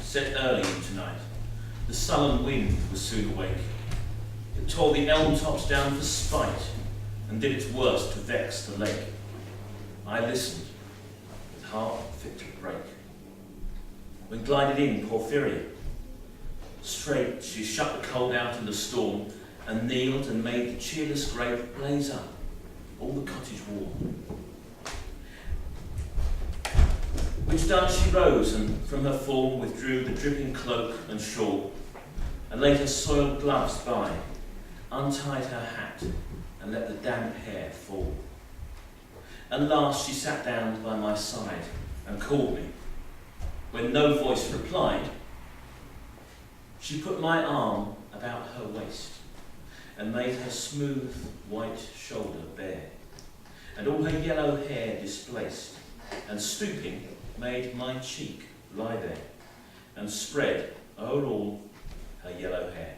set early tonight. The sullen wind was soon awake. It tore the elm tops down for spite and did its worst to vex the lake. I listened, with heart fit to break. When glided in Porphyria, straight she shut the cold out in the storm and kneeled and made the cheerless grate blaze up, all the cottage warm. Which done, she rose and from her form withdrew the dripping cloak and shawl, and laid her soiled gloves by, untied her hat, and let the damp hair fall. And last she sat down by my side and called me. When no voice replied, she put my arm about her waist and made her smooth white shoulder bare, and all her yellow hair displaced, and stooping made my cheek lie there, and spread o'er all her yellow hair,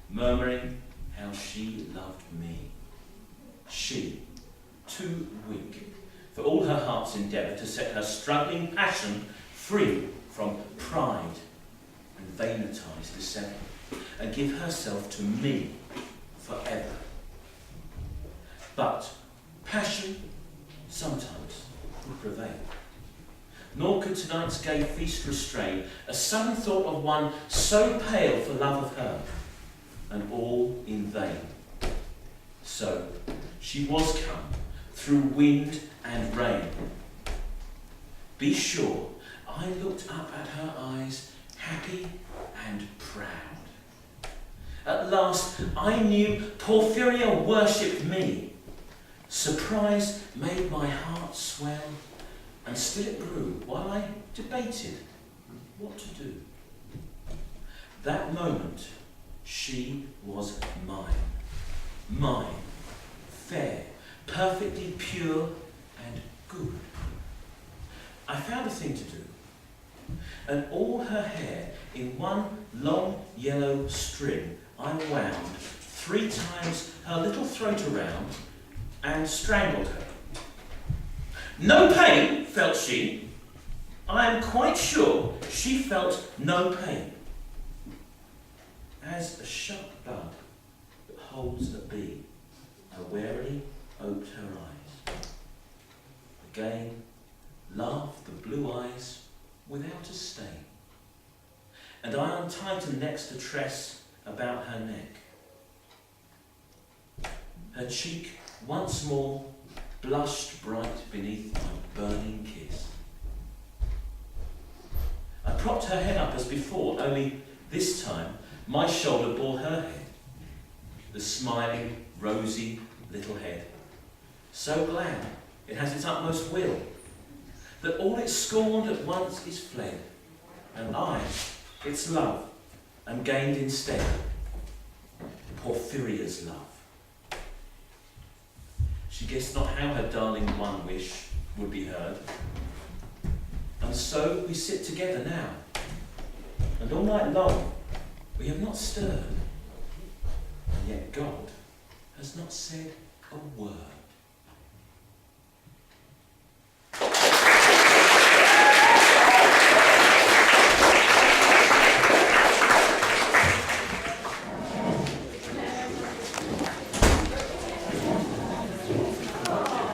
murmuring how she loved me. She, too weak for all her heart's endeavour to set her struggling passion free from pride and vanitise dissever, and give herself to me forever. But passion sometimes would prevail, nor could tonight's gay feast restrain a sudden thought of one so pale for love of her, and all in vain. So she was come through wind and rain. Be sure I looked up at her eyes, happy and proud. At last I knew Porphyria worshipped me. Surprise made my heart swell, and still it grew while I debated what to do. That moment she was mine, fair, perfectly pure and good. I found a thing to do, and all her hair in one long yellow string I wound 3 times her little throat around and strangled her. No pain, felt she. I am quite sure she felt no pain. As a sharp bud that holds a bee, I warily oped her eyes. Again laughed the blue eyes without a stain, and I untightened next a tress about her neck. Her cheek once more blushed bright beneath my burning kiss. I propped her head up as before, only this time my shoulder bore her head, the smiling, rosy little head, so glad it has its utmost will, that all it scorned at once is fled, and I, its love, am gained instead, Porphyria's love. She guessed not how her darling one wish would be heard, and so we sit together now, and all night long we have not stirred, and yet God has not said a word.